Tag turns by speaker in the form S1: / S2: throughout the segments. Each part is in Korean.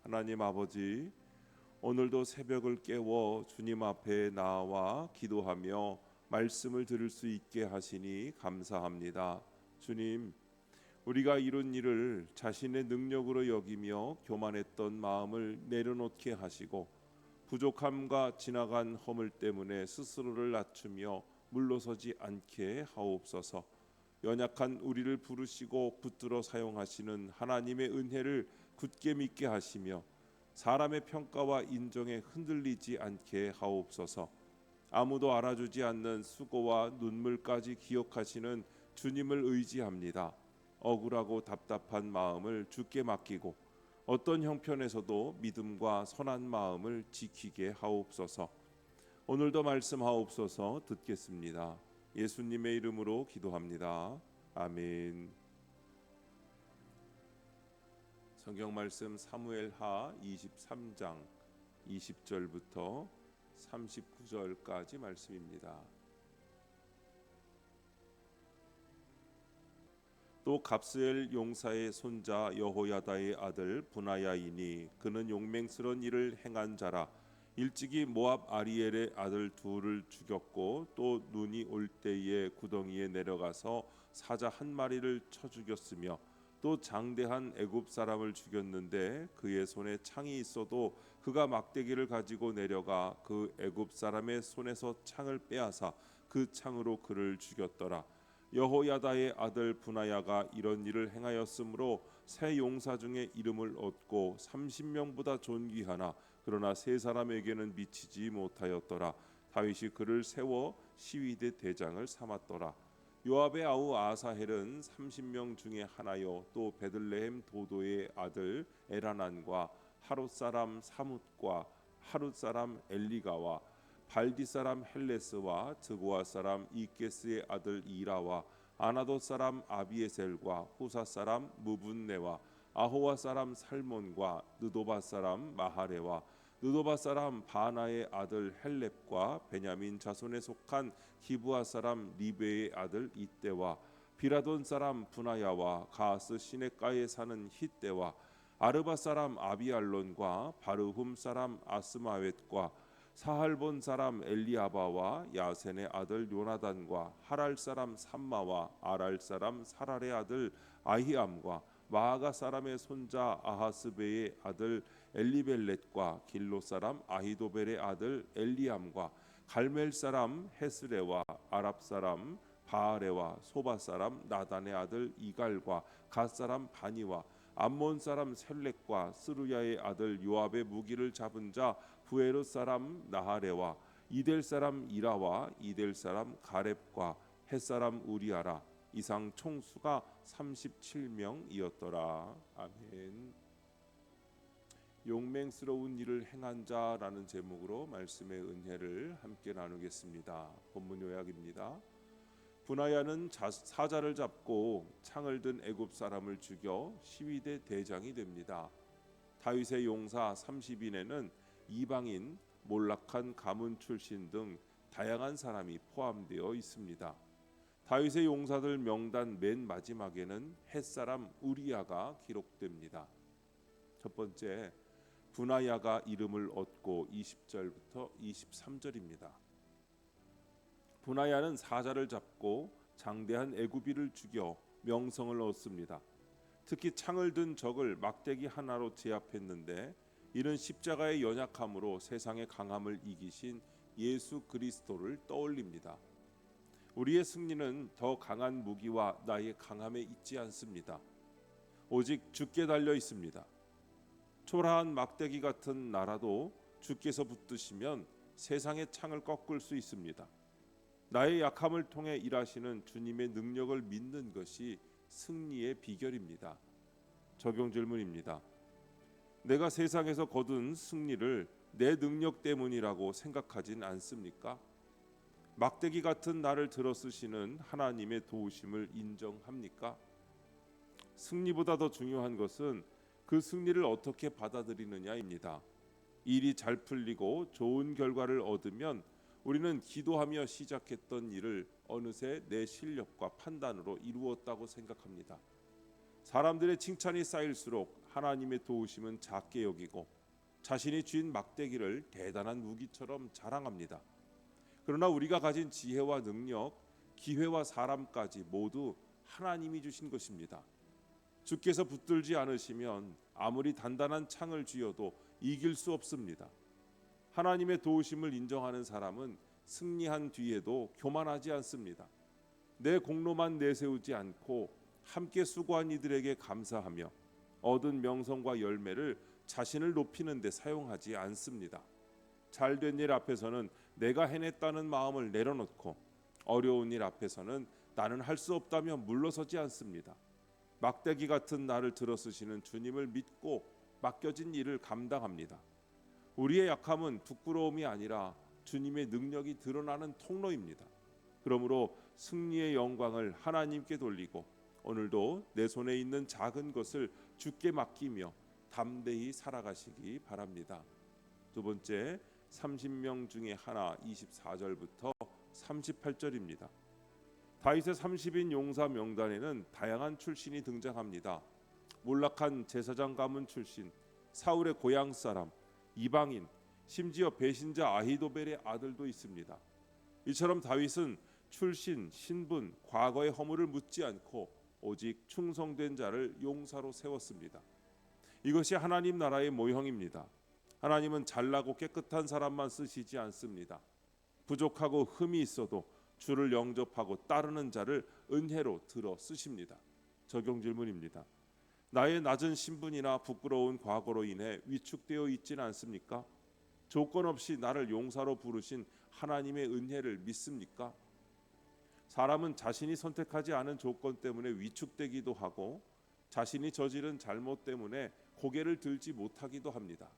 S1: 하나님 아버지, 오늘도 새벽을 깨워 주님 앞에 나와 기도하며 말씀을 들을 수 있게 하시니 감사합니다. 주님, 우리가 이룬 일을 자신의 능력으로 여기며 교만했던 마음을 내려놓게 하시고 부족함과 지나간 허물 때문에 스스로를 낮추며 물러서지 않게 하옵소서. 연약한 우리를 부르시고 붙들어 사용하시는 하나님의 은혜를 굳게 믿게 하시며 사람의 평가와 인정에 흔들리지 않게 하옵소서. 아무도 알아주지 않는 수고와 눈물까지 기억하시는 주님을 의지합니다. 억울하고 답답한 마음을 주께 맡기고 어떤 형편에서도 믿음과 선한 마음을 지키게 하옵소서. 오늘도 말씀하옵소서. 듣겠습니다. 예수님의 이름으로 기도합니다. 아멘. 성경 말씀 사무엘하 23장 20절부터 39절까지 말씀입니다. 또 갑스엘 용사의 손자 여호야다의 아들 분하야이니 그는 용맹스러운 일을 행한 자라. 일찍이 모압 아리엘의 아들 둘을 죽였고 또 눈이 올 때에 구덩이에 내려가서 사자 한 마리를 쳐 죽였으며 또 장대한 애굽 사람을 죽였는데 그의 손에 창이 있어도 그가 막대기를 가지고 내려가 그 애굽 사람의 손에서 창을 빼앗아 그 창으로 그를 죽였더라. 여호야다의 아들 분하야가 이런 일을 행하였으므로 세 용사 중에 이름을 얻고 30명보다 존귀하나 그러나 세 사람에게는 미치지 못하였더라. 다윗이 그를 세워 시위대 대장을 삼았더라. 요압의 아우 아사헬은 30명 중에 하나요. 또 베들레헴 도도의 아들 에라난과 하롯 사람 사뭇과 하룻 사람 엘리가와 발디 사람 헬레스와 드고아 사람 이게스의 아들 이라와 아나돗 사람 아비에셀과 후사 사람 무분네와 아호와 사람 살몬과 느도바 사람 마하레와 느도바 사람 바나의 아들 헬렙과 베냐민 자손에 속한 기브아 사람 리베의 아들 이때와 비라돈 사람 분하야와 가스 시내가에 사는 히때와 아르바 사람 아비알론과 바르훔 사람 아스마웻과 사할본 사람 엘리아바와 야센의 아들 요나단과 하랄 사람 삼마와 아랄 사람 사랄의 아들 아히암과 마아가 사람의 손자 아하스베의 아들 엘리벨렛과 길로 사람 아히도벨의 아들 엘리암과 갈멜 사람 헤스레와 아랍 사람 바아레와 소바 사람 나단의 아들 이갈과 갓 사람 바니와 암몬 사람 셀렉과 스루야의 아들 요압의 무기를 잡은 자 부에롯 사람 나하레와 이델 사람 이라와 이델 사람 가렙과 헷 사람 우리아라. 이상 총수가 37명이었더라. 아멘. 용맹스러운 일을 행한 자라는 제목으로 말씀의 은혜를 함께 나누겠습니다. 본문 요약입니다. 분하야는 사자를 잡고 창을 든 애굽 사람을 죽여 시위대 대장이 됩니다. 다윗의 용사 30인에는 이방인, 몰락한 가문 출신 등 다양한 사람이 포함되어 있습니다. 다윗의 용사들 명단 맨 마지막에는 헷사람 우리야가 기록됩니다. 첫 번째, 분하야가 이름을 얻고 20절부터 23절입니다. 분하야는 사자를 잡고 장대한 애굽인을 죽여 명성을 얻습니다. 특히 창을 든 적을 막대기 하나로 제압했는데 이는 십자가의 연약함으로 세상의 강함을 이기신 예수 그리스도를 떠올립니다. 우리의 승리는 더 강한 무기와 나의 강함에 있지 않습니다. 오직 주께 달려 있습니다. 초라한 막대기 같은 나라도 주께서 붙드시면 세상의 창을 꺾을 수 있습니다. 나의 약함을 통해 일하시는 주님의 능력을 믿는 것이 승리의 비결입니다. 적용 질문입니다. 내가 세상에서 거둔 승리를 내 능력 때문이라고 생각하진 않습니까? 막대기 같은 나를 들어쓰시는 하나님의 도우심을 인정합니까? 승리보다 더 중요한 것은 그 승리를 어떻게 받아들이느냐입니다. 일이 잘 풀리고 좋은 결과를 얻으면 우리는 기도하며 시작했던 일을 어느새 내 실력과 판단으로 이루었다고 생각합니다. 사람들의 칭찬이 쌓일수록 하나님의 도우심은 작게 여기고 자신이 쥔 막대기를 대단한 무기처럼 자랑합니다. 그러나 우리가 가진 지혜와 능력, 기회와 사람까지 모두 하나님이 주신 것입니다. 주께서 붙들지 않으시면 아무리 단단한 창을 쥐어도 이길 수 없습니다. 하나님의 도우심을 인정하는 사람은 승리한 뒤에도 교만하지 않습니다. 내 공로만 내세우지 않고 함께 수고한 이들에게 감사하며 얻은 명성과 열매를 자신을 높이는 데 사용하지 않습니다. 잘된 일 앞에서는 내가 해냈다는 마음을 내려놓고 어려운 일 앞에서는 나는 할 수 없다며 물러서지 않습니다. 막대기 같은 나를 들어쓰시는 주님을 믿고 맡겨진 일을 감당합니다. 우리의 약함은 부끄러움이 아니라 주님의 능력이 드러나는 통로입니다. 그러므로 승리의 영광을 하나님께 돌리고 오늘도 내 손에 있는 작은 것을 주께 맡기며 담대히 살아가시기 바랍니다. 두 번째, 30명 중에 하나 24절부터 38절입니다. 다윗의 30인 용사 명단에는 다양한 출신이 등장합니다. 몰락한 제사장 가문 출신, 사울의 고향 사람, 이방인, 심지어 배신자 아히도벨의 아들도 있습니다. 이처럼 다윗은 출신, 신분, 과거의 허물을 묻지 않고 오직 충성된 자를 용사로 세웠습니다. 이것이 하나님 나라의 모형입니다. 하나님은 잘나고 깨끗한 사람만 쓰시지 않습니다. 부족하고 흠이 있어도 주를 영접하고 따르는 자를 은혜로 들어 쓰십니다. 적용 질문입니다. 나의 낮은 신분이나 부끄러운 과거로 인해 위축되어 있지는 않습니까? 조건 없이 나를 용사로 부르신 하나님의 은혜를 믿습니까? 사람은 자신이 선택하지 않은 조건 때문에 위축되기도 하고 자신이 저지른 잘못 때문에 고개를 들지 못하기도 합니다.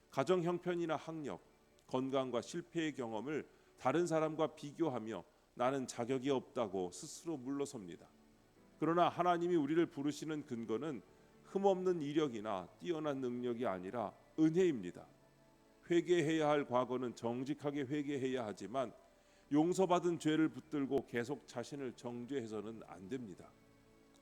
S1: 가정 형편이나 학력, 건강과 실패의 경험을 다른 사람과 비교하며 나는 자격이 없다고 스스로 물러섭니다. 그러나 하나님이 우리를 부르시는 근거는 흠없는 이력이나 뛰어난 능력이 아니라 은혜입니다. 회개해야 할 과거는 정직하게 회개해야 하지만 용서받은 죄를 붙들고 계속 자신을 정죄해서는 안 됩니다.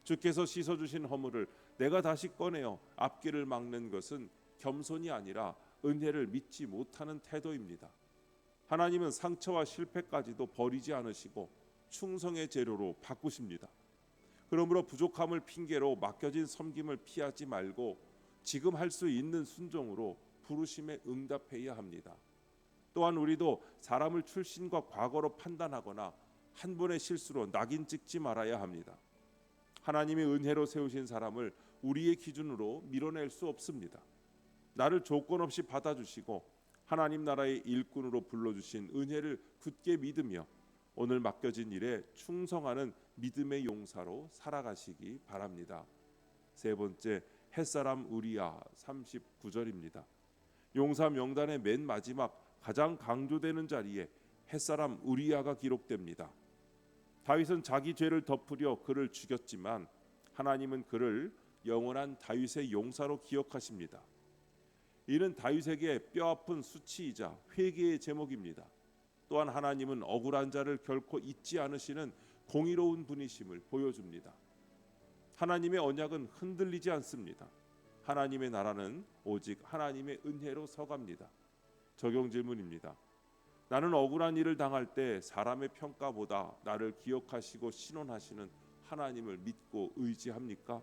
S1: 주께서 씻어주신 허물을 내가 다시 꺼내어 앞길을 막는 것은 겸손이 아니라 은혜를 믿지 못하는 태도입니다. 하나님은 상처와 실패까지도 버리지 않으시고 충성의 재료로 바꾸십니다. 그러므로 부족함을 핑계로 맡겨진 섬김을 피하지 말고 지금 할 수 있는 순종으로 부르심에 응답해야 합니다. 또한 우리도 사람을 출신과 과거로 판단하거나 한 번의 실수로 낙인 찍지 말아야 합니다. 하나님의 은혜로 세우신 사람을 우리의 기준으로 밀어낼 수 없습니다. 나를 조건 없이 받아주시고 하나님 나라의 일꾼으로 불러주신 은혜를 굳게 믿으며 오늘 맡겨진 일에 충성하는 믿음의 용사로 살아가시기 바랍니다. 세 번째, 햇사람 우리야 39절입니다. 용사 명단의 맨 마지막 가장 강조되는 자리에 햇사람 우리야가 기록됩니다. 다윗은 자기 죄를 덮으려 그를 죽였지만 하나님은 그를 영원한 다윗의 용사로 기억하십니다. 이는 다윗에게 뼈아픈 수치이자 회개의 제목입니다. 또한 하나님은 억울한 자를 결코 잊지 않으시는 공의로운 분이심을 보여줍니다. 하나님의 언약은 흔들리지 않습니다. 하나님의 나라는 오직 하나님의 은혜로 서갑니다. 적용 질문입니다. 나는 억울한 일을 당할 때 사람의 평가보다 나를 기억하시고 신원하시는 하나님을 믿고 의지합니까?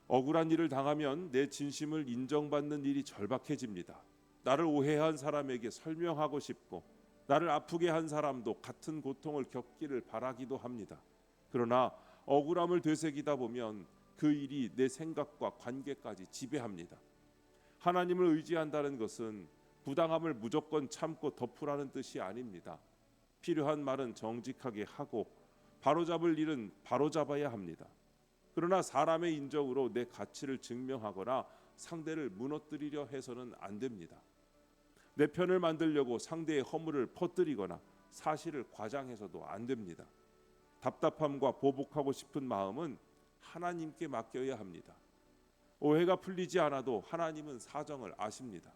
S1: 억울한 일을 당하면 내 진심을 인정받는 일이 절박해집니다. 나를 오해한 사람에게 설명하고 싶고 나를 아프게 한 사람도 같은 고통을 겪기를 바라기도 합니다. 그러나 억울함을 되새기다 보면 그 일이 내 생각과 관계까지 지배합니다. 하나님을 의지한다는 것은 부당함을 무조건 참고 덮으라는 뜻이 아닙니다. 필요한 말은 정직하게 하고 바로잡을 일은 바로잡아야 합니다. 그러나 사람의 인정으로 내 가치를 증명하거나 상대를 무너뜨리려 해서는 안 됩니다. 내 편을 만들려고 상대의 허물을 퍼뜨리거나 사실을 과장해서도 안 됩니다. 답답함과 보복하고 싶은 마음은 하나님께 맡겨야 합니다. 오해가 풀리지 않아도 하나님은 사정을 아십니다.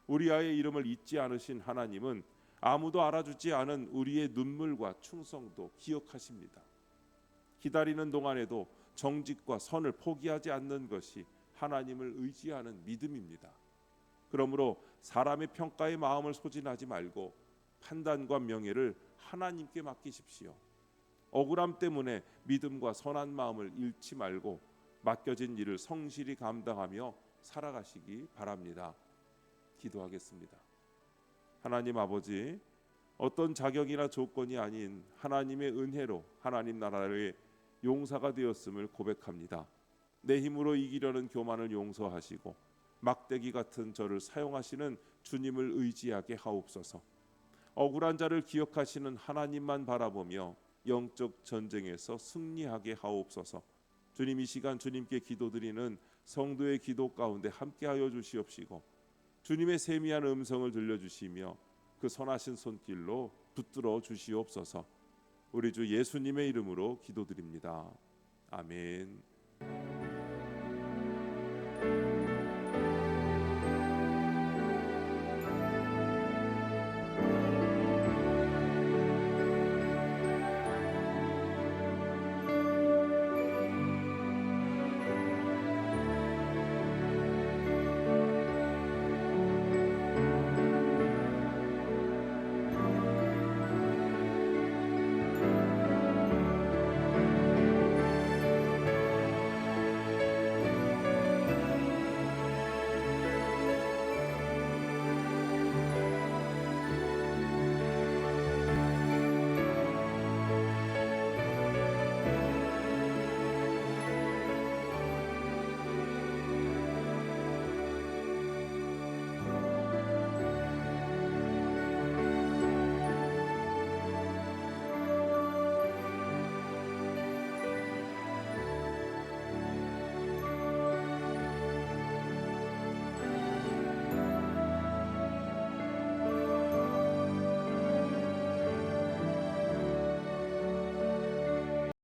S1: 우리아의 이름을 잊지 않으신 하나님은 아무도 알아주지 않은 우리의 눈물과 충성도 기억하십니다. 기다리는 동안에도 정직과 선을 포기하지 않는 것이 하나님을 의지하는 믿음입니다. 그러므로 사람의 평가에 마음을 소진하지 말고 판단과 명예를 하나님께 맡기십시오. 억울함 때문에 믿음과 선한 마음을 잃지 말고 맡겨진 일을 성실히 감당하며 살아가시기 바랍니다. 기도하겠습니다. 하나님 아버지, 어떤 자격이나 조건이 아닌 하나님의 은혜로 하나님 나라의 용사가 되었음을 고백합니다. 내 힘으로 이기려는 교만을 용서하시고 막대기 같은 저를 사용하시는 주님을 의지하게 하옵소서. 억울한 자를 기억하시는 하나님만 바라보며 영적 전쟁에서 승리하게 하옵소서. 주님, 이 시간 주님께 기도드리는 성도의 기도 가운데 함께하여 주시옵시고 주님의 세미한 음성을 들려주시며 그 선하신 손길로 붙들어 주시옵소서. 우리 주 예수님의 이름으로 기도드립니다. 아멘.